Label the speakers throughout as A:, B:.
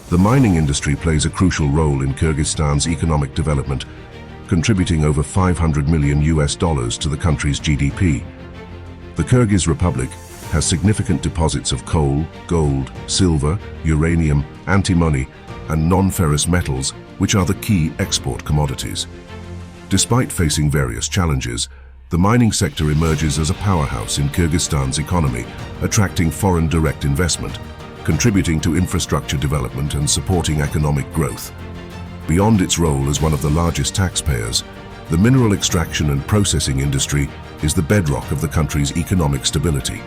A: The mining industry plays a crucial role in Kyrgyzstan's economic development, contributing over $500 million to the country's GDP. The Kyrgyz Republic has significant deposits of coal, gold, silver, uranium, antimony, and non-ferrous metals, which are the key export commodities. Despite facing various challenges, the mining sector emerges as a powerhouse in Kyrgyzstan's economy, attracting foreign direct investment, contributing to infrastructure development and supporting economic growth. Beyond its role as one of the largest taxpayers, the mineral extraction and processing industry is the bedrock of the country's economic stability.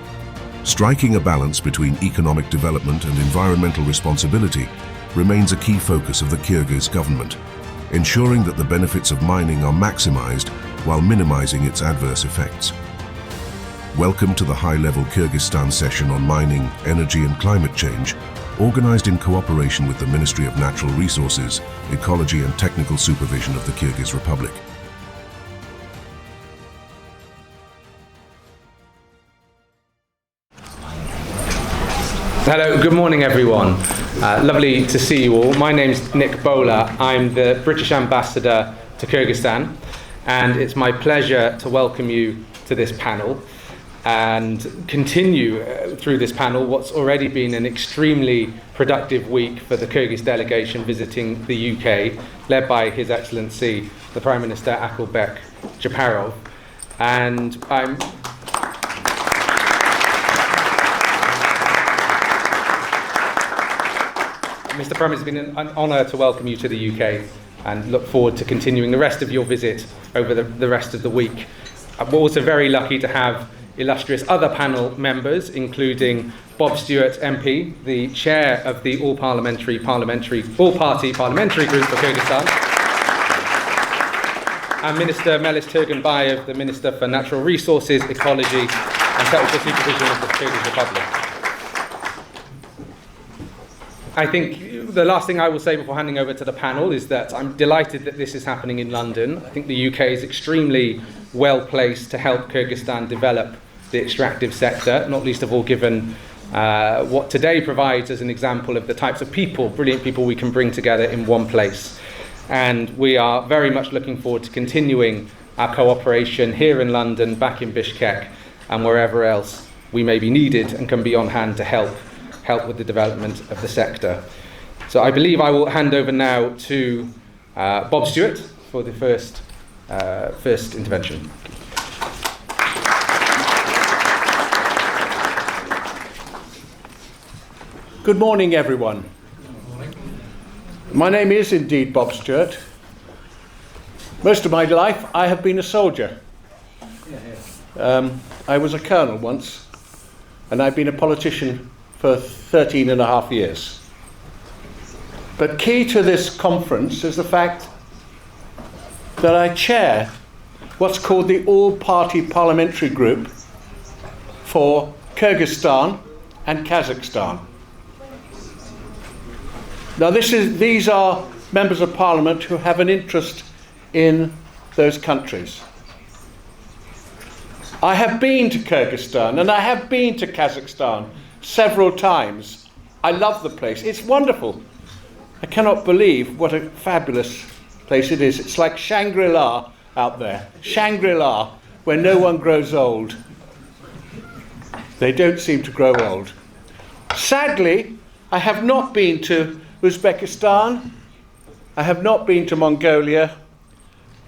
A: Striking a balance between economic development and environmental responsibility remains a key focus of the Kyrgyz government, ensuring that the benefits of mining are maximized while minimizing its adverse effects. Welcome to the high-level Kyrgyzstan session on mining, energy and climate change, organized in cooperation with the Ministry of Natural Resources, Ecology and Technical Supervision of the Kyrgyz Republic.
B: Hello, good morning everyone. Lovely to see you all. My name's Nick Bowler. I'm the British Ambassador to Kyrgyzstan, and it's my pleasure to welcome you to this panel and continue through this panel what's already been an extremely productive week for the Kyrgyz delegation visiting the UK, led by His Excellency the Prime Minister Akylbek Zhaparov. And Mr. Prime Minister, it's been an honour to welcome you to the UK and look forward to continuing the rest of your visit over the rest of the week. We're also very lucky to have illustrious other panel members, including Bob Stewart MP, the chair of the all-party parliamentary group for Kyrgyzstan, and Minister Melis Turgunbaev, the Minister for Natural Resources, Ecology and Technical Supervision of the Kyrgyz Republic. I think the last thing I will say before handing over to the panel is that I'm delighted that this is happening in London. I think the UK is extremely well placed to help Kyrgyzstan develop the extractive sector, not least of all given what today provides as an example of the types of people, brilliant people we can bring together in one place. And we are very much looking forward to continuing our cooperation here in London, back in Bishkek, and wherever else we may be needed and can be on hand to help with the development of the sector. So I believe I will hand over now to Bob Stewart for the first intervention.
C: Good morning, everyone. Good morning. My name is indeed Bob Stewart. Most of my life I have been a soldier. I was a colonel once, and I've been a politician for 13 and a half years. But key to this conference is the fact that I chair what's called the all-party parliamentary group for Kyrgyzstan and Kazakhstan. Now these are members of parliament who have an interest in those countries. I have been to Kyrgyzstan and I have been to Kazakhstan several times. I love the place. It's wonderful. I cannot believe what a fabulous place it is. It's like Shangri-La out there. Shangri-La, where no one grows old. They don't seem to grow old. Sadly, I have not been to Uzbekistan. I have not been to Mongolia.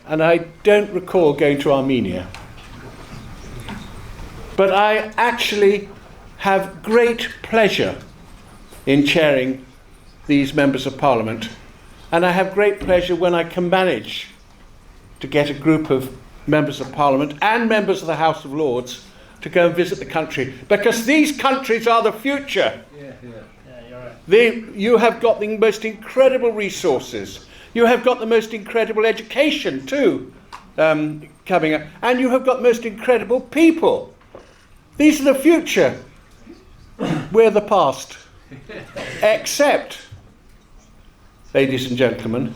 C: And I don't recall going to Armenia. But I actually have great pleasure in chairing these members of parliament, and I have great pleasure when I can manage to get a group of members of parliament and members of the House of Lords to go and visit the country, because these countries are the future.
D: You're right.
C: You have got the most incredible resources, you have got the most incredible education too coming up, and you have got the most incredible people. These are the future. We're the past. Except, ladies and gentlemen,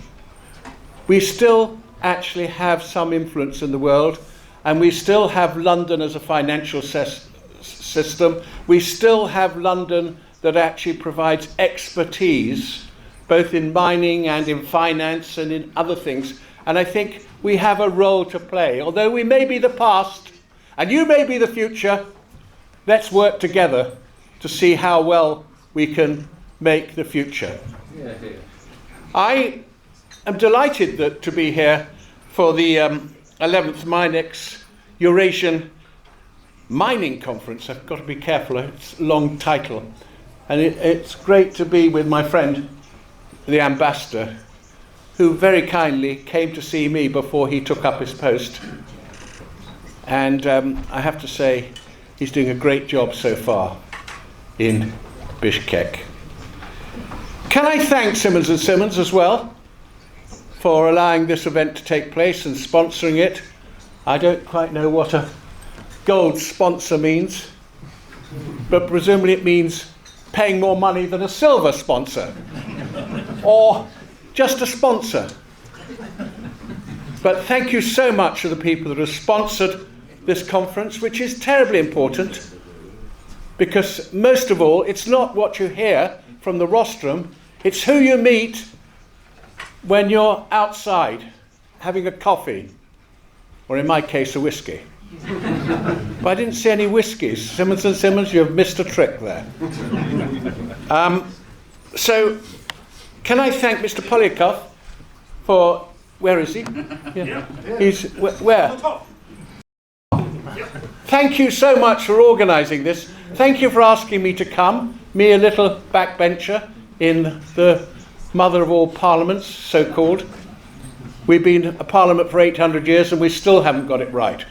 C: we still actually have some influence in the world, and we still have London as a financial system. We still have London that actually provides expertise both in mining and in finance and in other things. And I think we have a role to play. Although we may be the past and you may be the future, let's work together to see how well we can make the future. I am delighted to be here for the 11th MINEX Eurasian Mining Conference. I've got to be careful, it's a long title. And it's great to be with my friend, the ambassador, who very kindly came to see me before he took up his post. And I have to say, he's doing a great job so far in Bishkek. Can I thank Simmons & Simmons as well for allowing this event to take place and sponsoring it. I don't quite know what a gold sponsor means, but presumably it means paying more money than a silver sponsor, or just a sponsor. But thank you so much to the people that have sponsored this conference, which is terribly important, because most of all, it's not what you hear from the rostrum, it's who you meet when you're outside having a coffee, or in my case, a whiskey. But I didn't see any whiskies. Simmons & Simmons, you've missed a trick there. So, can I thank Mr. Polyakov for, where is he? Yeah. He's, where? Thank you so much for organising this. Thank you for asking me to come, me a little backbencher in the mother of all parliaments, so-called. We've been a parliament for 800 years and we still haven't got it right.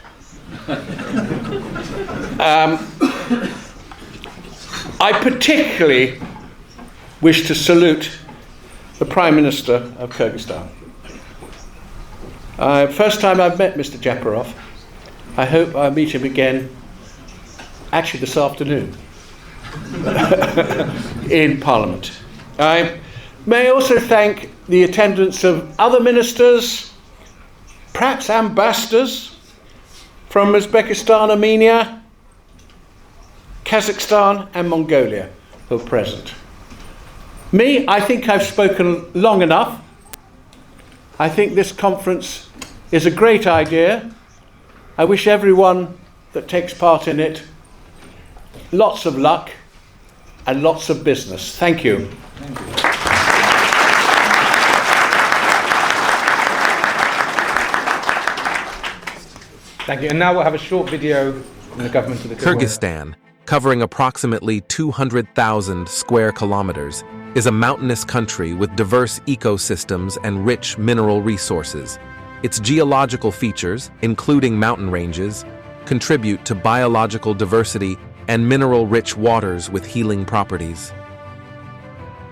C: I particularly wish to salute the Prime Minister of Kyrgyzstan. First time I've met Mr. Zhaparov. I hope I meet him again, actually this afternoon, in Parliament. I may also thank the attendance of other ministers, perhaps ambassadors from Uzbekistan, Armenia, Kazakhstan and Mongolia who are present. Me, I think I've spoken long enough. I think this conference is a great idea. I wish everyone that takes part in it lots of luck and lots of business. Thank you.
D: Thank you.
B: Thank you. And now we'll have a short video from the government of the
E: Kyrgyzstan, covering approximately 200,000 square kilometers, is a mountainous country with diverse ecosystems and rich mineral resources. Its geological features, including mountain ranges, contribute to biological diversity and mineral-rich waters with healing properties.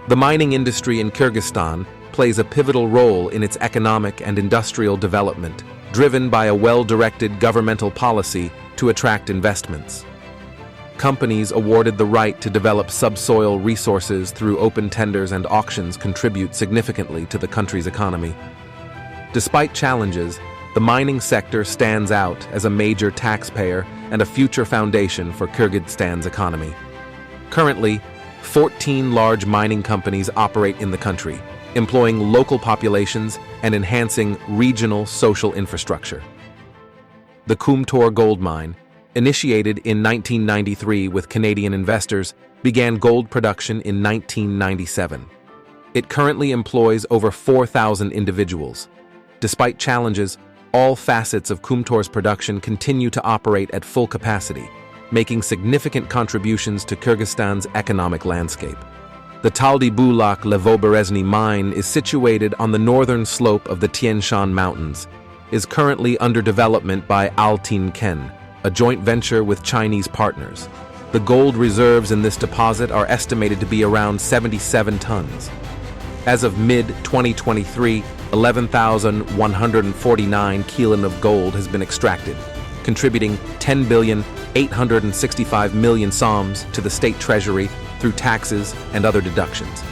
E: The mining industry in Kyrgyzstan plays a pivotal role in its economic and industrial development, driven by a well-directed governmental policy to attract investments. Companies awarded the right to develop subsoil resources through open tenders and auctions contribute significantly to the country's economy. Despite challenges, the mining sector stands out as a major taxpayer and a future foundation for Kyrgyzstan's economy. Currently, 14 large mining companies operate in the country, employing local populations and enhancing regional social infrastructure. The Kumtor gold mine, initiated in 1993 with Canadian investors, began gold production in 1997. It currently employs over 4,000 individuals. Despite challenges, all facets of Kumtor's production continue to operate at full capacity, making significant contributions to Kyrgyzstan's economic landscape. The Taldy Bulak Levoberezhny mine is situated on the northern slope of the Tian Shan Mountains, is currently under development by Altin Ken, a joint venture with Chinese partners. The gold reserves in this deposit are estimated to be around 77 tons. As of mid-2023, 11,149 kilon of gold has been extracted, contributing 10,865 million soms to the state treasury through taxes and other deductions.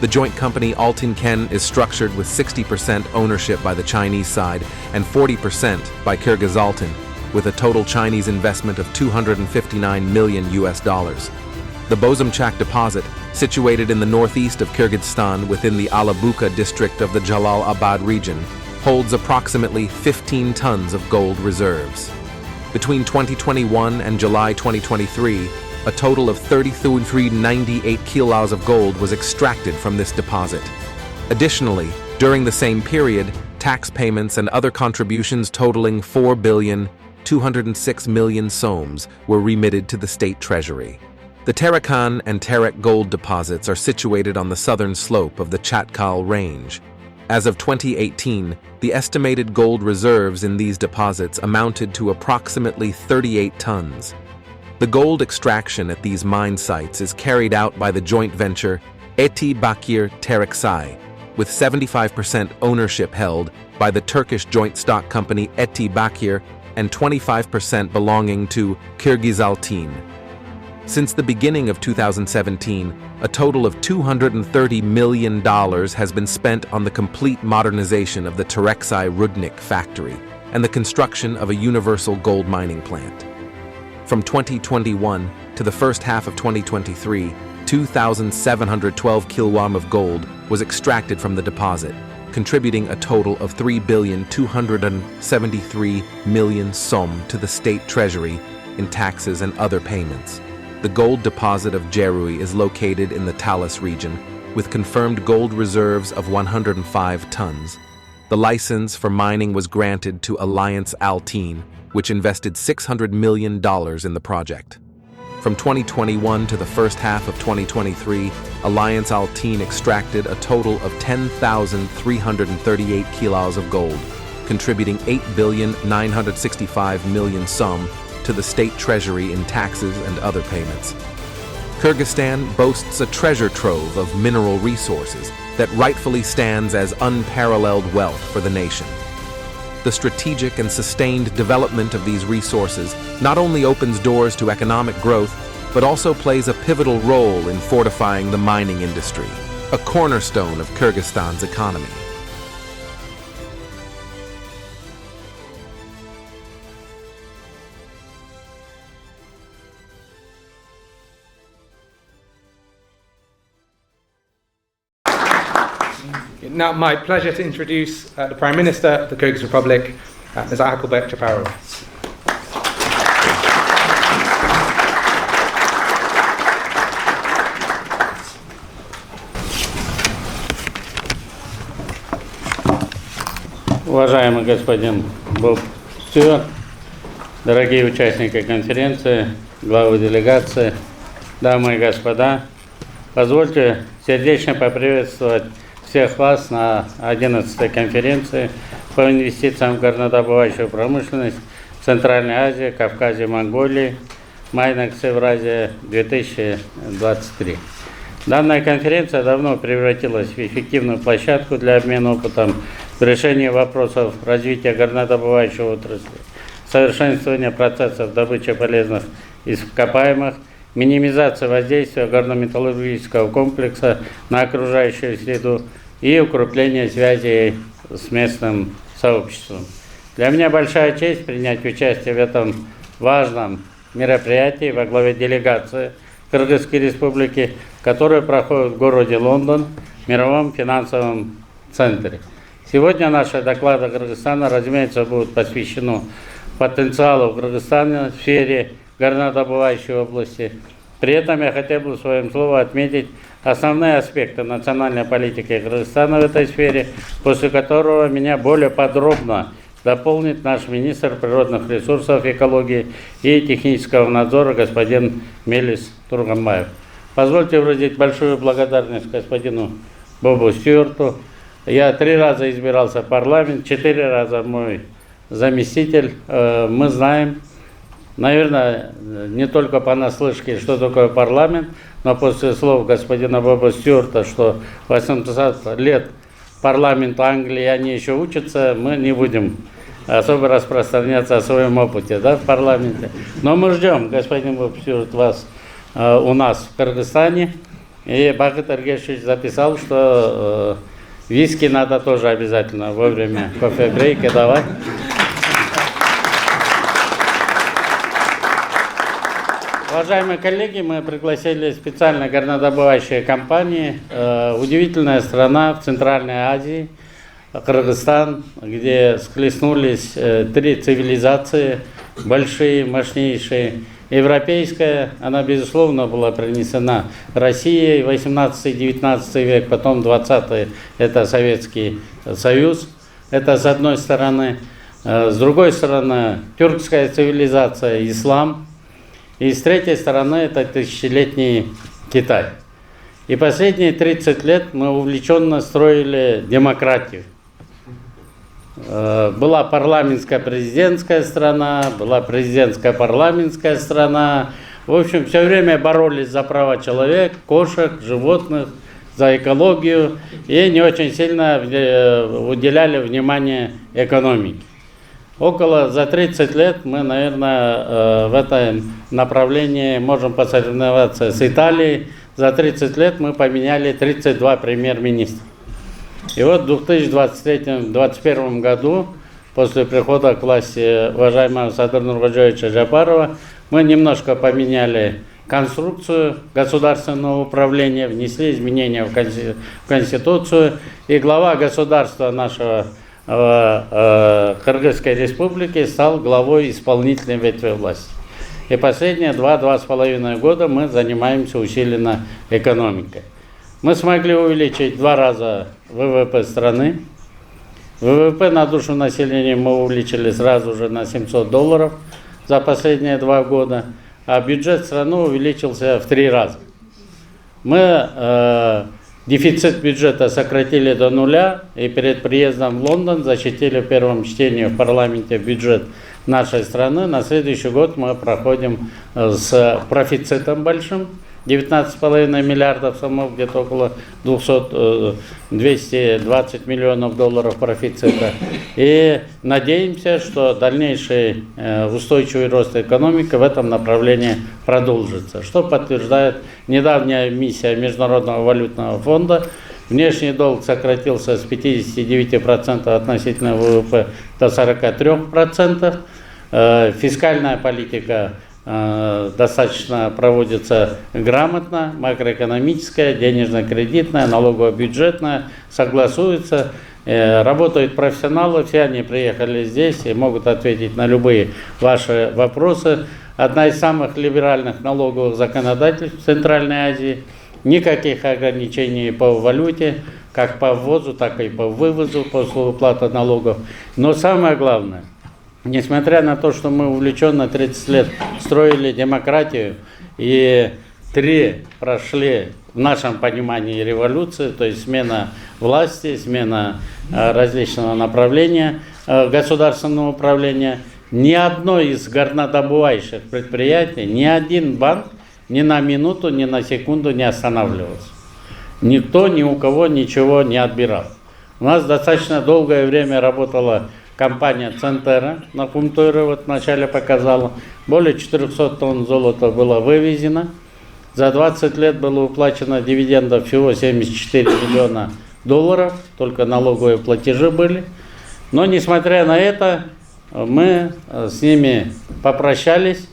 E: The joint company Altin Ken is structured with 60% ownership by the Chinese side and 40% by Kyrgyzaltin, with a total Chinese investment of $259 million. The Bozumchak deposit, situated in the northeast of Kyrgyzstan within the Alabuka district of the Jalalabad region, holds approximately 15 tons of gold reserves. Between 2021 and July 2023, a total of 3398 kilos of gold was extracted from this deposit. Additionally, during the same period, tax payments and other contributions totaling 4,206 million soms were remitted to the state treasury. The Tarakan and Terek gold deposits are situated on the southern slope of the Chatkal Range. As of 2018, the estimated gold reserves in these deposits amounted to approximately 38 tons. The gold extraction at these mine sites is carried out by the joint venture Eti Bakir Tereksai, with 75% ownership held by the Turkish joint stock company Eti Bakir and 25% belonging to Kyrgyzaltyn. Since the beginning of 2017, a total of $230 million has been spent on the complete modernization of the Tereksai Rudnik factory and the construction of a universal gold mining plant. From 2021 to the first half of 2023, 2,712 kilograms of gold was extracted from the deposit, contributing a total of 3,273 million som to the state treasury in taxes and other payments. The gold deposit of Jerui is located in the Talas region, with confirmed gold reserves of 105 tons. The license for mining was granted to Alliance Alteen, which invested $600 million in the project. From 2021 to the first half of 2023, Alliance Alteen extracted a total of 10,338 kilos of gold, contributing 8,965 million som to the state treasury in taxes and other payments. Kyrgyzstan boasts a treasure trove of mineral resources that rightfully stands as unparalleled wealth for the nation. The strategic and sustained development of these resources not only opens doors to economic growth, but also plays a pivotal role in fortifying the mining industry, a cornerstone of Kyrgyzstan's economy.
B: Now, my pleasure to introduce the Prime Minister of the Kyrgyz Republic, Ms. Akylbek Zhaparov.
D: Уважаемый господин Боб Стюарт, дорогие участники конференции, главы делегации, дамы и господа, позвольте сердечно поприветствовать всех вас на 11-й конференции по инвестициям в горнодобывающую промышленность в Центральной Азии, Кавказе, Монголии, MINEX Eurasia 2023. Данная конференция давно превратилась в эффективную площадку для обмена опытом в решении вопросов развития горнодобывающей отрасли, совершенствования процессов добычи полезных ископаемых, минимизация воздействия горно-металлургического комплекса на окружающую среду и укрепление связей с местным сообществом. Для меня большая честь принять участие в этом важном мероприятии во главе делегации Кыргызской Республики, которая проходит в городе Лондон, мировом финансовом центре. Сегодня наши доклады Кыргызстана, разумеется, будут посвящены потенциалу Кыргызстана в сфере горнодобывающей области. При этом я хотел бы в своем слове отметить основные аспекты национальной политики Кыргызстана в этой сфере, после которого меня более подробно дополнит наш министр природных ресурсов, экологии и технического надзора господин Мелис Турgunbaev. Позвольте выразить большую благодарность господину Бобу Стюарту. Я 3 раза избирался в парламент, 4 раза мой заместитель. Мы знаем, наверное, не только понаслышке, что такое парламент, но после слов господина Боба Стюарта, что 800 лет парламенту Англии они еще учатся, мы не будем особо распространяться о своем опыте, да, в парламенте. Но мы ждем, господин Боб Стюарт, вас у нас в Кыргызстане. И Бакыт Эргешевич записал, что виски надо тоже обязательно вовремя кофе-брейка давать. 。
B: Now,
D: Уважаемые коллеги, мы пригласили специально горнодобывающие компании. Удивительная страна в Центральной Азии, Кыргызстан, где схлестнулись три цивилизации, большие, мощнейшие. Европейская, она, безусловно, была принесена Россией, 18-19 век, потом 20-й, это Советский Союз, это с одной стороны. С другой стороны, тюркская цивилизация, ислам. И с третьей стороны, это тысячелетний Китай. И последние 30 лет мы увлеченно строили демократию. Была парламентско-президентская страна, была президентско-парламентская страна. В общем, все время боролись за права человека, кошек, животных, за экологию. И не очень сильно уделяли внимание экономике. За 30 лет мы, наверное, в этом направлении можем посоревноваться с Италией. За 30 лет мы поменяли 32 премьер-министра. И вот в 2020-2021 году, после прихода к власти уважаемого Садыр Нурбаджоевича Зhapарова, мы немножко поменяли конструкцию государственного управления, внесли изменения в Конституцию, и глава государства нашего Кыргызской Республики стал главой исполнительной ветви власти. И последние 2-2,5 года мы занимаемся усиленно экономикой. Мы смогли увеличить 2 раза ВВП страны. ВВП на душу населения мы увеличили сразу же на $700 за последние 2 года, а бюджет страны увеличился в 3 раза. Мы дефицит бюджета сократили до 0, и перед приездом в Лондон защитили в первом чтении в парламенте бюджет нашей страны. На следующий год мы проходим с профицитом большим, 19,5 миллиардов, само где-то около 220 миллионов долларов профицита. И надеемся, что дальнейший устойчивый рост экономики в этом направлении продолжится, что подтверждает недавняя миссия Международного валютного фонда. Внешний долг сократился с 59% относительно ВВП до 43%. Фискальная политика достаточно проводится грамотно, макроэкономическая, денежно-кредитная, налогово-бюджетная, согласуется, работают профессионалы, все они приехали здесь и могут ответить на любые ваши вопросы. Одна из самых либеральных налоговых законодательств в Центральной Азии, никаких ограничений по валюте, как по ввозу, так и по вывозу после уплаты налогов. Но самое главное, несмотря на то, что мы увлеченно 30 лет строили демократию и 3 прошли в нашем понимании революции, то есть смена власти, смена различного направления государственного управления, ни одно из горнодобывающих предприятий, ни один банк ни на минуту, ни на секунду не останавливался. Никто ни у кого ничего не отбирал. У нас достаточно долгое время работала компания Центера на Хумтойре, вот вначале показала, более 400 тонн золота было вывезено. За 20 лет было уплачено дивидендов всего 74 миллиона долларов, только налоговые платежи были. Но несмотря на это, мы с ними попрощались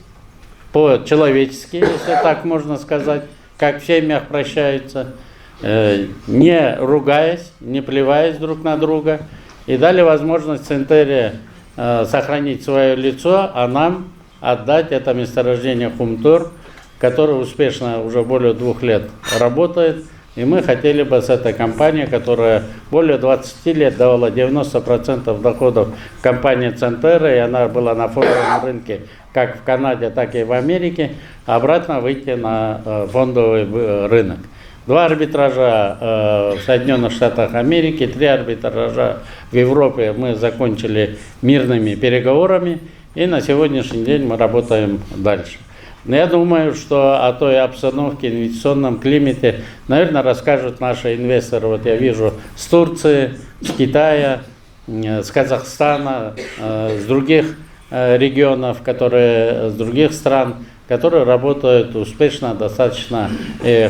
D: по-человечески, если так можно сказать, как в семьях прощаются, не ругаясь, не плеваясь друг на друга. И дали возможность Центере сохранить свое лицо, а нам отдать это месторождение Хумтор, которое успешно уже более 2 лет работает. И мы хотели бы с этой компанией, которая более 20 лет давала 90% доходов компании Центера, и она была на фондовом рынке как в Канаде, так и в Америке, обратно выйти на фондовый рынок. 2 арбитража в Соединенных Штатах Америки, 3 арбитража в Европе мы закончили мирными переговорами, и на сегодняшний день мы работаем дальше. Но я думаю, что о той обстановке, инвестиционном климате, наверное, расскажут наши инвесторы. Вот я вижу с Турции, с Китая, с Казахстана, с других регионов, с других стран, которые работают успешно, достаточно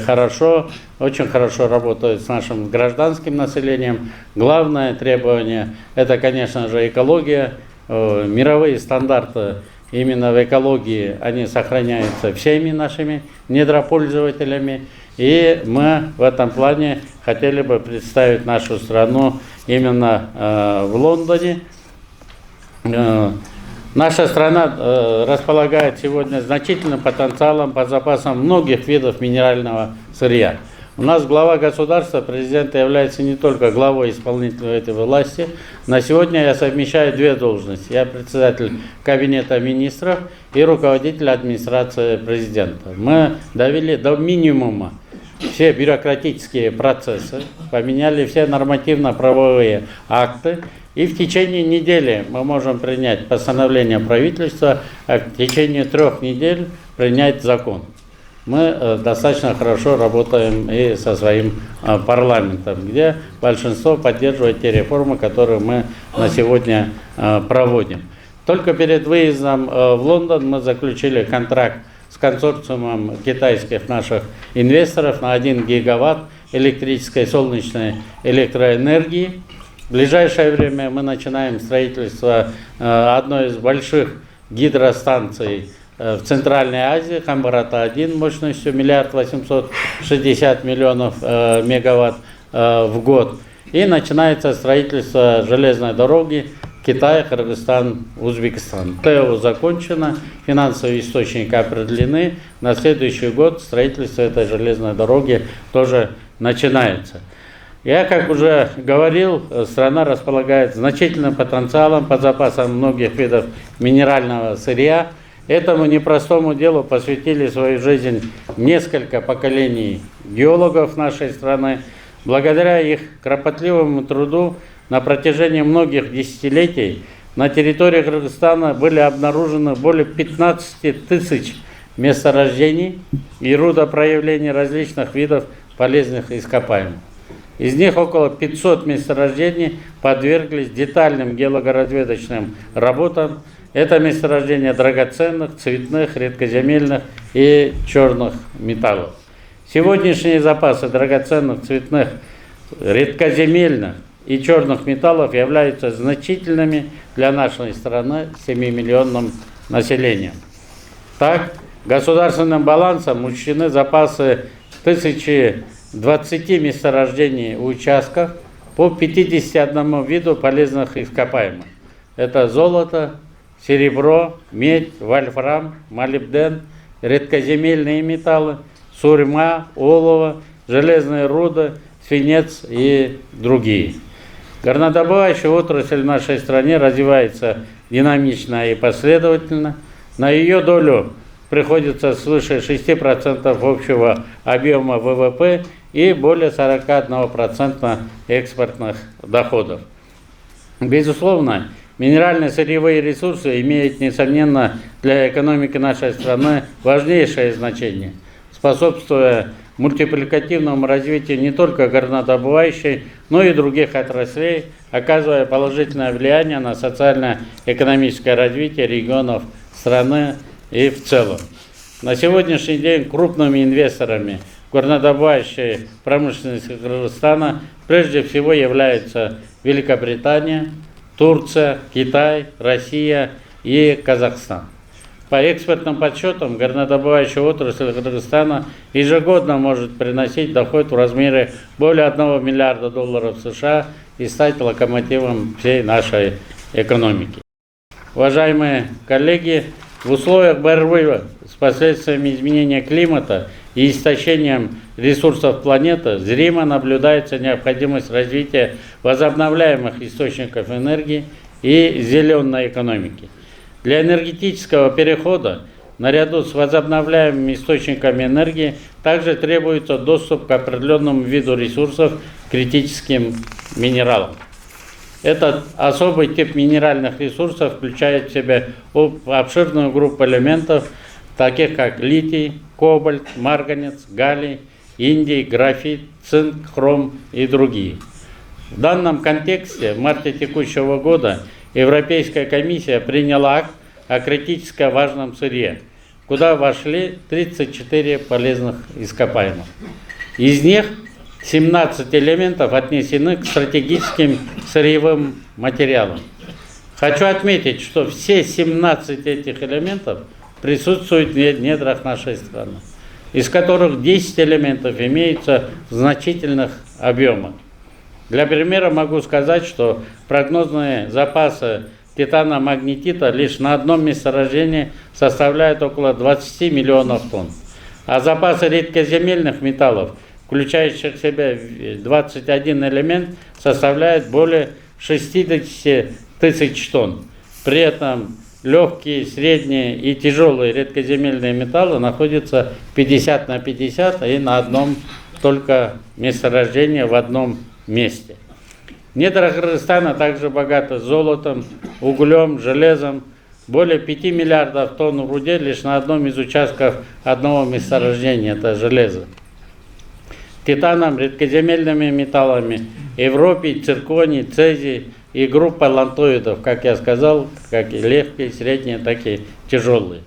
D: хорошо, очень хорошо работают с нашим гражданским населением. Главное требование – это, конечно же, экология, мировые стандарты именно в экологии, они сохраняются всеми нашими недропользователями. И мы в этом плане хотели бы представить нашу страну именно в Лондоне. Наша страна располагает сегодня значительным потенциалом по запасам многих видов минерального сырья. У нас глава государства, президент, является не только главой исполнительной этой власти. На сегодня я совмещаю две должности. Я председатель кабинета министров и руководитель администрации президента. Мы довели до минимума все бюрократические процессы, поменяли все нормативно-правовые акты. И в течение недели мы можем принять постановление правительства, а в течение 3 недель принять закон. Мы достаточно хорошо работаем и со своим парламентом, где большинство поддерживает те реформы, которые мы на сегодня проводим. Только перед выездом в Лондон мы заключили контракт с консорциумом китайских наших инвесторов на 1 гигаватт электрической солнечной электроэнергии. В ближайшее время мы начинаем строительство одной из больших гидростанций в Центральной Азии, Хамбарата-1, мощностью 1 860 000 000 мегаватт в год. И начинается строительство железной дороги Китай, Кыргызстан, Узбекистан. ТЭО закончено, финансовые источники определены. На следующий год строительство этой железной дороги тоже начинается. Я, как уже говорил, страна располагает значительным потенциалом по запасам многих видов минерального сырья. Этому непростому делу посвятили свою жизнь несколько поколений геологов нашей страны. Благодаря их кропотливому труду на протяжении многих десятилетий на территории Кыргызстана были обнаружены более 15 тысяч месторождений и рудопроявлений различных видов полезных ископаемых. Из них около 500 месторождений подверглись детальным геологоразведочным работам. Это месторождения драгоценных, цветных, редкоземельных и черных металлов. Сегодняшние запасы драгоценных, цветных, редкоземельных и черных металлов являются значительными для нашей страны с 7-миллионным населением. Так, государственным балансом учтены запасы 1020 месторождений в участках по 51 виду полезных ископаемых. Это золото, серебро, медь, вольфрам, молибден, редкоземельные металлы, сурьма, олово, железные руды, свинец и другие. Горнодобывающая отрасль в нашей стране развивается динамично и последовательно. На ее долю приходится свыше 6% общего объема ВВП и более 41% экспортных доходов. Безусловно, минеральные сырьевые ресурсы имеют, несомненно, для экономики нашей страны важнейшее значение, способствуя мультипликативному развитию не только горнодобывающей, но и других отраслей, оказывая положительное влияние на социально-экономическое развитие регионов страны и в целом. На сегодняшний день крупными инвесторами в горнодобывающей промышленности Кыргызстана прежде всего являются Великобритания, Турция, Китай, Россия и Казахстан. По экспортным подсчетам, горнодобывающая отрасль Кыргызстана ежегодно может приносить доход в размере более $1 миллиарда США и стать локомотивом всей нашей экономики. Уважаемые коллеги, в условиях борьбы с последствиями изменения климата и истощением ресурсов планеты зримо наблюдается необходимость развития возобновляемых источников энергии и зеленой экономики. Для энергетического перехода наряду с возобновляемыми источниками энергии также требуется доступ к определенному виду ресурсов, критическим минералам. Этот особый тип минеральных ресурсов включает в себя обширную группу элементов, таких как литий, кобальт, марганец, галлий, индий, графит, цинк, хром и другие. В данном контексте в марте текущего года Европейская комиссия приняла акт о критически важном сырье, куда вошли 34 полезных ископаемых. Из них 17 элементов отнесены к стратегическим сырьевым материалам. Хочу отметить, что все 17 этих элементов присутствуют в недрах нашей страны, из которых 10 элементов имеются в значительных объемах. Для примера могу сказать, что прогнозные запасы титана-магнетита лишь на одном месторождении составляют около 20 миллионов тонн, а запасы редкоземельных металлов, включающих в себя 21 элемент, составляют более 60 тысяч тонн. При этом легкие, средние и тяжелые редкоземельные металлы находятся 50 на 50 и на одном только месторождении в одном месте. Недра Кыргызстана также богаты золотом, углем, железом. Более 5 миллиардов тонн руды лишь на одном из участков одного месторождения, это железо. Титаном, редкоземельными металлами, европий, цирконий, цезий и группа лантоидов, как я сказал, как и легкие, средние, так и тяжелые.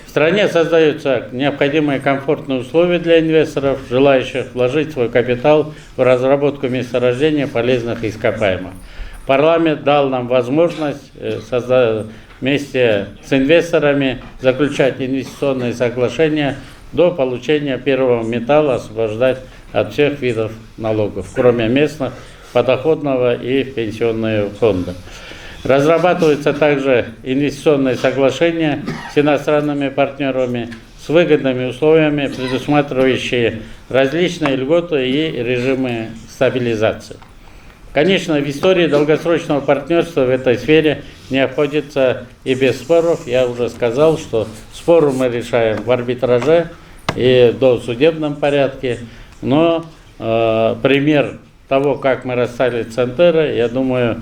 D: В стране создаются необходимые комфортные условия для инвесторов, желающих вложить свой капитал в разработку месторождения полезных ископаемых. Парламент дал нам возможность вместе с инвесторами заключать инвестиционные соглашения до получения первого металла, освобождать от всех видов налогов, кроме местных, подоходного и пенсионного фонда. Разрабатываются также инвестиционные соглашения с иностранными партнерами с выгодными условиями, предусматривающие различные льготы и режимы стабилизации. Конечно, в истории долгосрочного партнерства в этой сфере не обходится и без споров. Я уже сказал, что споры мы решаем в арбитраже и в досудебном порядке, но пример того, как мы расстали Центеры, я думаю,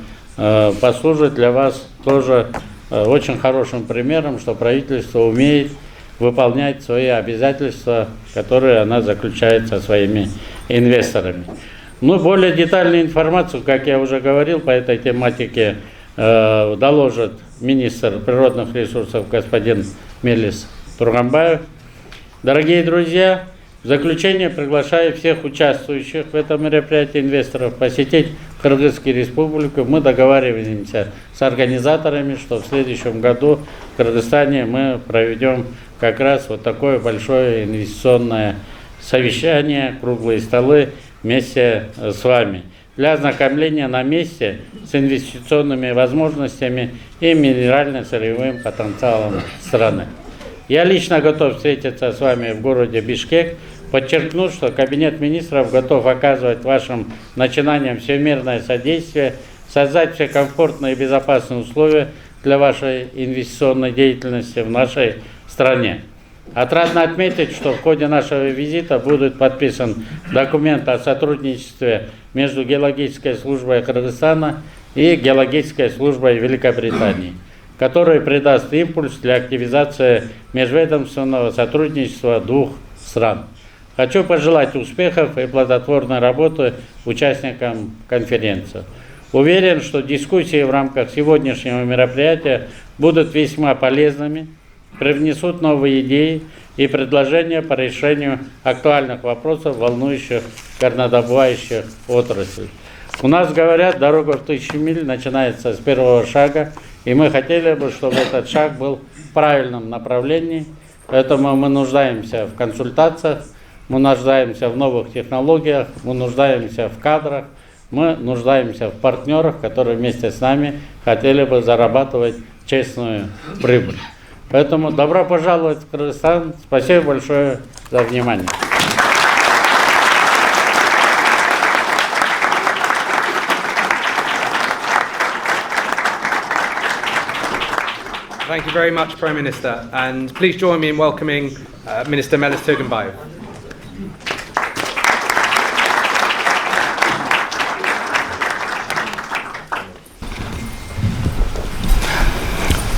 D: послужит для вас тоже очень хорошим примером, что правительство умеет выполнять свои обязательства, которые она заключает со своими инвесторами. Ну, более детальную информацию, как я уже говорил, по этой тематике доложит министр природных ресурсов господин Мелис Турgunbaev. Дорогие друзья, в заключение приглашаю всех участвующих в этом мероприятии инвесторов посетить Кыргызскую Республику. Мы договариваемся с организаторами, что в следующем году в Кыргызстане мы проведем как раз вот такое большое инвестиционное совещание, круглые столы вместе с вами для ознакомления на месте с инвестиционными возможностями и минерально-сырьевым потенциалом страны. Я лично готов встретиться с вами в городе Бишкек. Подчеркну, что Кабинет министров готов оказывать вашим начинаниям всемирное содействие, создать все комфортные и безопасные условия для вашей инвестиционной деятельности в нашей стране. Отрадно отметить, что в ходе нашего визита будет подписан документ о сотрудничестве между Геологической службой Кыргызстана и Геологической службой Великобритании, который придаст импульс для активизации межведомственного сотрудничества двух стран. Хочу пожелать успехов и плодотворной работы участникам конференции. Уверен, что дискуссии в рамках сегодняшнего мероприятия будут весьма полезными, привнесут новые идеи и предложения по решению актуальных вопросов, волнующих горнодобывающих отраслей. У нас говорят, дорога в 1000 миль начинается с первого шага, и мы хотели бы, чтобы этот шаг был в правильном направлении. Поэтому мы нуждаемся в консультациях, мы нуждаемся в новых технологиях, мы нуждаемся в кадрах, мы нуждаемся в партнерах, которые вместе с нами хотели бы зарабатывать честную прибыль. Поэтому добро пожаловать в Кыргызстан. Спасибо большое за внимание.
B: Thank you very much, Prime Minister. And please join me in welcoming Minister Melis Turgunbaev.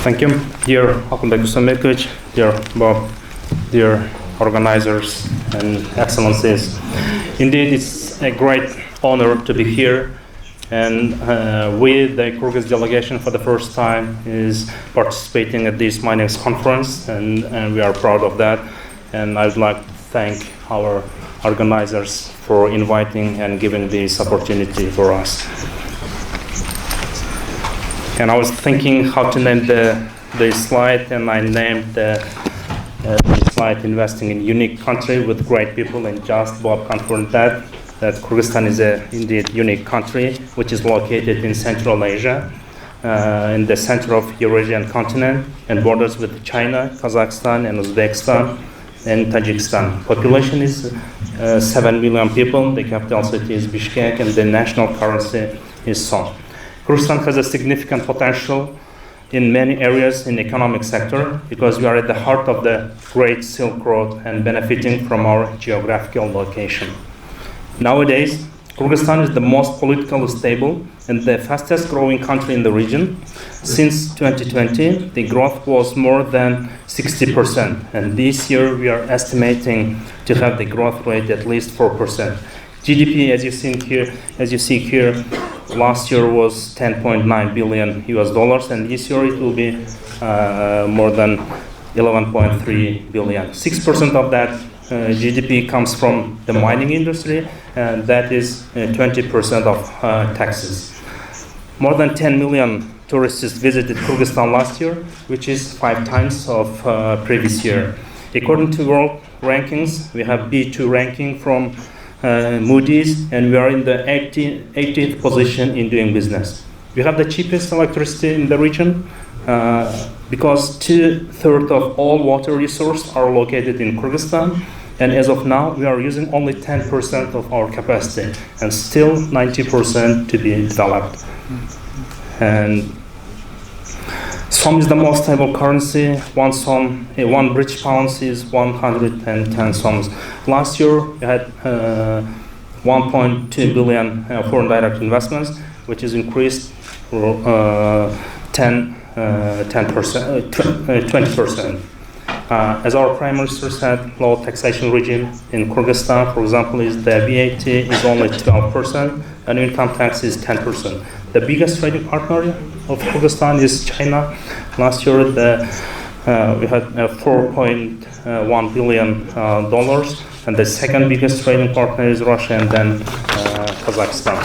F: Thank you, dear Akylbek, dear Bob, dear organizers and excellencies. Indeed, it's a great honor to be here, and we, the Kyrgyz delegation, for the first time is participating at this MINEX conference, and we are proud of that. And I would like to thank our organizers for inviting and giving this opportunity for us. And I was thinking how to name the slide, and I named the slide investing in unique country with great people, and just Bob confirmed that Kyrgyzstan is a indeed unique country, which is located in Central Asia, in the center of Eurasian continent, and borders with China, Kazakhstan, and Uzbekistan, and Tajikistan. Population is 7 million people. The capital city is Bishkek, and the national currency is Son. Kyrgyzstan has a significant potential in many areas in the economic sector because we are at the heart of the Great Silk Road and benefiting from our geographical location. Nowadays, Kyrgyzstan is the most politically stable and the fastest growing country in the region. Since 2020, the growth was more than 60%, and this year we are estimating to have the growth rate at least 4%. GDP, as you see here, last year was 10.9 billion US dollars, and this year it will be more than 11.3 billion. 6% of that GDP comes from the mining industry, and that is 20% of taxes. More than 10 million tourists visited Kyrgyzstan last year, which is 5 times of previous year. According to world rankings, we have B2 ranking from Moody's, and we are in the 80th position in doing business. We have the cheapest electricity in the region because 2/3 of all water resources are located in Kyrgyzstan, and as of now we are using only 10% of our capacity, and still 90% to be developed. And Som is the most stable currency. One British pound is 110 soms. Last year we had 1.2 billion foreign direct investments, which is increased 20%. As our Prime Minister said, low taxation regime in Kyrgyzstan, for example, is the VAT is only 12%, and income tax is 10%. The biggest trading partner of Kyrgyzstan is China. Last year, we had $4.1 billion, and the second biggest trading partner is Russia, and then Kazakhstan.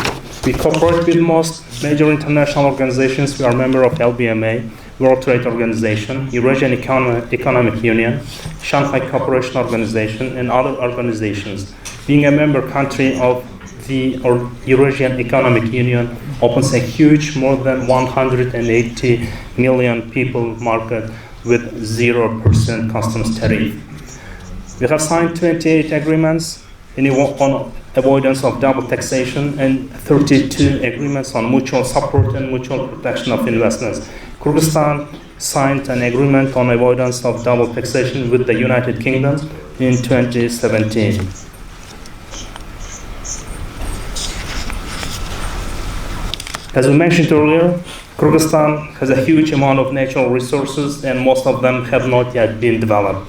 F: We cooperate with most major international organizations. We are a member of LBMA, World Trade Organization, Eurasian Economic Union, Shanghai Cooperation Organization, and other organizations. Being a member country of the Eurasian Economic Union opens a huge, more than 180 million people market with 0% customs tariff. We have signed 28 agreements on avoidance of double taxation and 32 agreements on mutual support and mutual protection of investments. Kyrgyzstan signed an agreement on avoidance of double taxation with the United Kingdom in 2017. As we mentioned earlier, Kyrgyzstan has a huge amount of natural resources, and most of them have not yet been developed.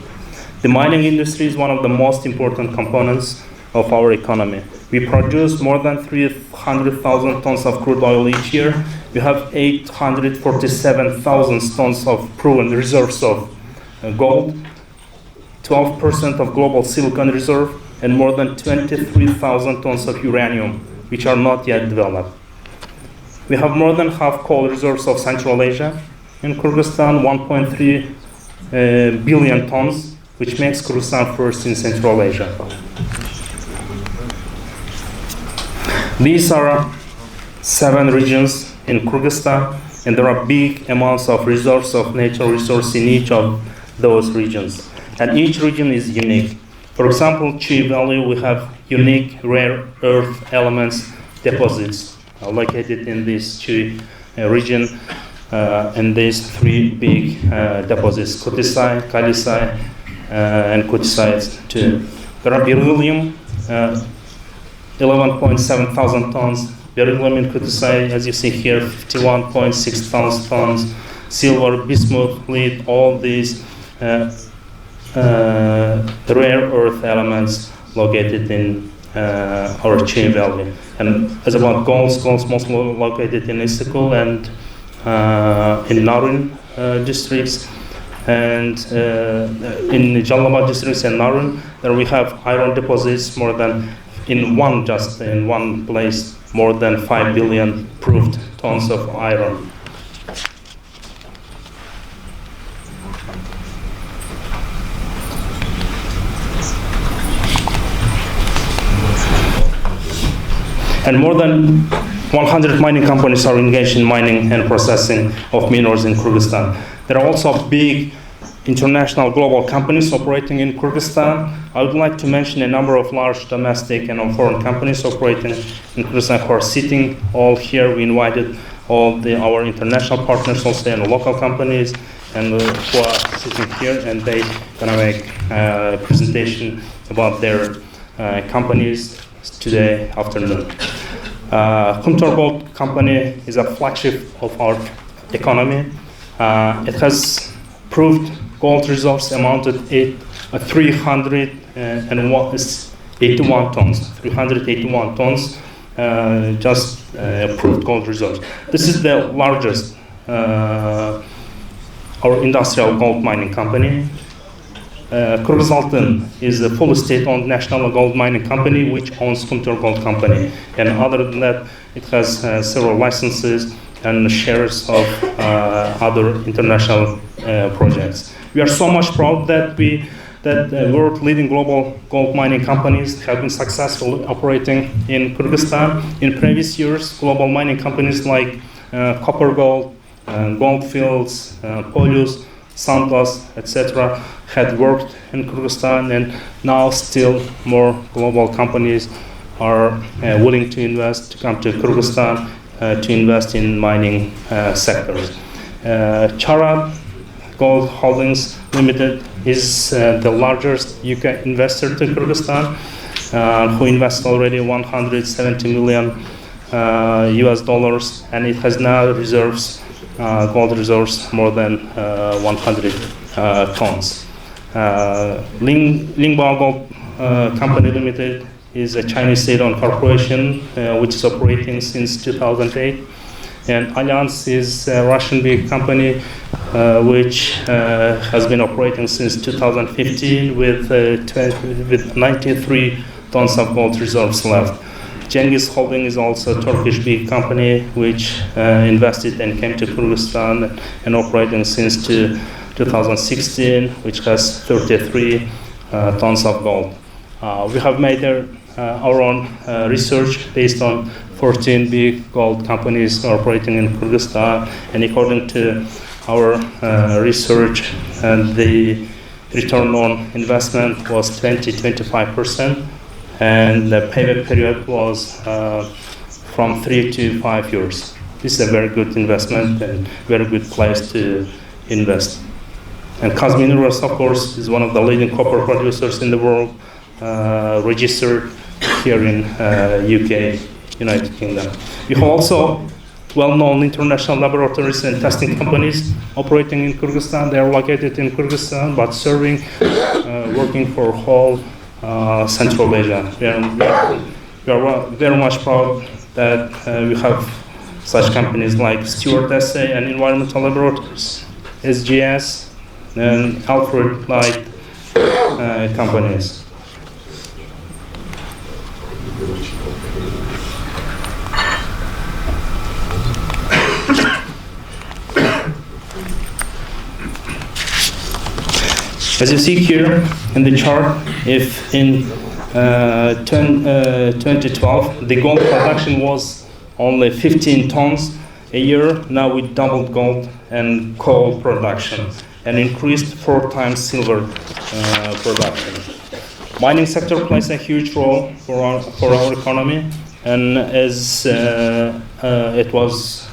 F: The mining industry is one of the most important components of our economy. We produce more than 300,000 tons of crude oil each year. We have 847,000 tons of proven reserves of gold, 12% of global silicon reserve, and more than 23,000 tons of uranium, which are not yet developed. We have more than half coal reserves of Central Asia. In Kyrgyzstan, 1.3 billion tons, which makes Kyrgyzstan first in Central Asia. These are 7 regions in Kyrgyzstan, and there are big amounts of reserves of natural resources in each of those regions. And each region is unique. For example, Chui Valley, we have unique rare earth elements deposits located in this Chui region, and these 3 big deposits, Kutisai, Kalisai, and Kutisai too. There are beryllium, 11.7 thousand tons, beryllium in Kutisai, as you see here, 51.6 tons, silver, bismuth, lead, all these rare earth elements located in our Chui Valley. And as about gold's mostly located in Istiklal and in Naryn districts, and in Jalalabad districts and Naryn, there we have iron deposits more than in one place more than 5 billion proved tons of iron. And more than 100 mining companies are engaged in mining and processing of minerals in Kyrgyzstan. There are also big international global companies operating in Kyrgyzstan. I would like to mention a number of large domestic and foreign companies operating in Kyrgyzstan who are sitting all here. We invited all our international partners also and local companies and who are sitting here, and they gonna make a presentation about their companies today afternoon. Kumtor Gold Company is a flagship of our economy. It has proved gold reserves amounted to 381 tons. 381 tons, just proved gold reserves. This is the largest our industrial gold mining company. Kyrgyzstan is a fully state-owned national gold mining company which owns Kumtor Gold Company. And other than that, it has several licenses and shares of other international projects. We are so much proud that world-leading global gold mining companies have been successfully operating in Kyrgyzstan. In previous years, global mining companies like Copper Gold, Goldfields, Polus, Santos, etc. had worked in Kyrgyzstan, and now still more global companies are willing to come to Kyrgyzstan to invest in mining sectors. Charad Gold Holdings Limited is the largest UK investor to Kyrgyzstan, who invested already 170 million US dollars, and it has now reserves, gold reserves more than 100 tons. Lingbao Gold Company Limited is a Chinese state-owned corporation which is operating since 2008. And Allianz is a Russian big company which has been operating since 2015 with 93 tons of gold reserves left. Cengiz Holding is also a Turkish big company which invested and came to Kyrgyzstan and operating since 2016, which has 33 tons of gold. We have made our own research based on 14 big gold companies operating in Kyrgyzstan, and according to our research, the return on investment was 20-25%, and the payback period was from 3 to 5 years. This is a very good investment and very good place to invest. And Kaz Minerals, of course, is one of the leading copper producers in the world, registered here in UK, United Kingdom. We have also well-known international laboratories and testing companies operating in Kyrgyzstan. They are located in Kyrgyzstan, but serving, working for whole Central Asia. We are very much proud that we have such companies like Stewart SA and Environmental Laboratories, SGS, and Alfred Light companies. As you see here in the chart, if in 2012 the gold production was only 15 tons a year, now we doubled gold and coal production and increased 4 times silver production. Mining sector plays a huge role for our economy, and as it was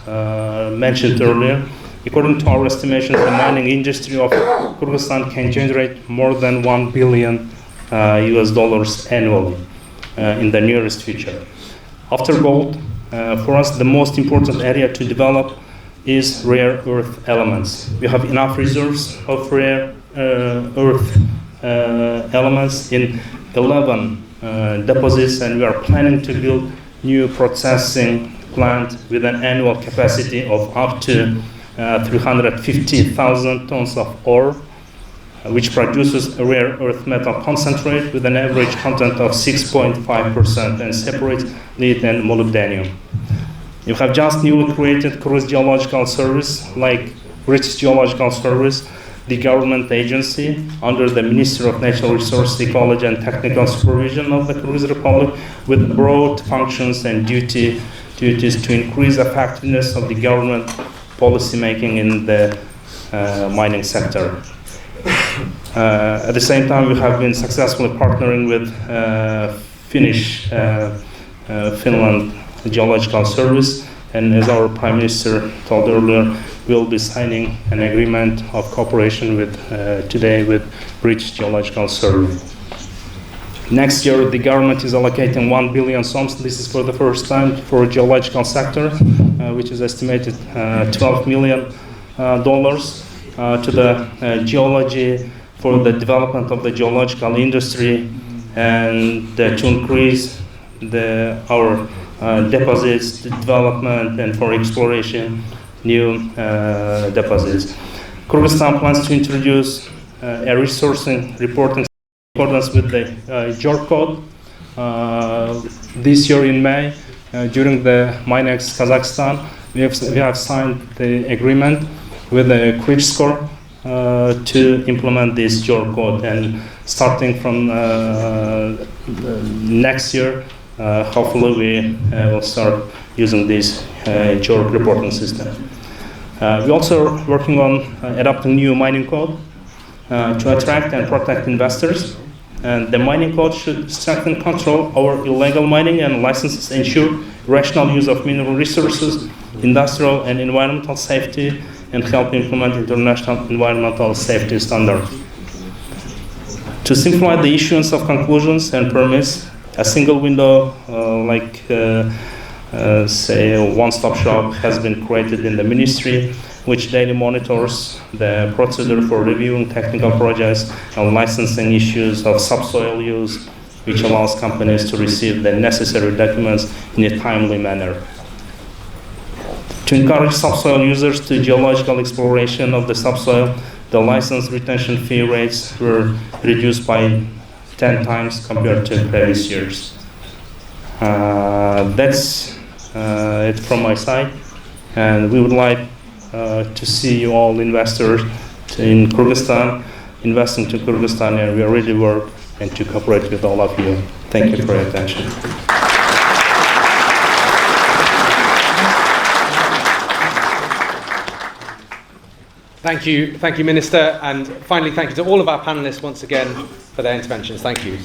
F: mentioned earlier, according to our estimations, the mining industry of Kyrgyzstan can generate more than $1 billion US dollars annually in the nearest future. After gold, for us, the most important area to develop is rare earth elements. We have enough reserves of rare earth elements in 11 deposits, and we are planning to build new processing plant with an annual capacity of up to 350,000 tons of ore, which produces a rare earth metal concentrate with an average content of 6.5% and separates lead and molybdenum. You have just newly created Kyrgyz Geological Service, like British Geological Service, the government agency under the Ministry of Natural Resources, Ecology and Technical Supervision of the Kyrgyz Republic, with broad functions and duties to increase effectiveness of the government policy making in the mining sector. At the same time, we have been successfully partnering with Finland Geological Service, and as our Prime Minister told earlier, we will be signing an agreement of cooperation today with British Geological Survey. Next year, the government is allocating 1 billion soms. This is for the first time for geological sector, which is estimated $12 million to the geology, for the development of the geological industry, and to increase our deposits, the development, and for exploration, new deposits. Kyrgyzstan plans to introduce a resourcing reporting in accordance with the JOR code this year in May. During the MINEX Kazakhstan, we have signed the agreement with the Kyrgyzstan to implement this JOR code, and starting from next year, hopefully we will start using this JOR reporting system. We're also working on adopting new mining code to attract and protect investors. And the mining code should strengthen control over illegal mining and licenses, ensure rational use of mineral resources, industrial and environmental safety, and help implement international environmental safety standards. To simplify the issuance of conclusions and permits, a single window, say a one-stop shop, has been created in the ministry, which daily monitors the procedure for reviewing technical projects and licensing issues of subsoil use, which allows companies to receive the necessary documents in a timely manner. To encourage subsoil users to geological exploration of the subsoil, the license retention fee rates were reduced by 10 times compared to previous years. That's it from my side, and we would like to see you all investors in Kyrgyzstan, investing to Kyrgyzstan, and we are ready to work and to cooperate with all of you. Thank you for your attention.
B: Thank you, Minister, and finally thank you to all of our panelists once again for their interventions. Thank you.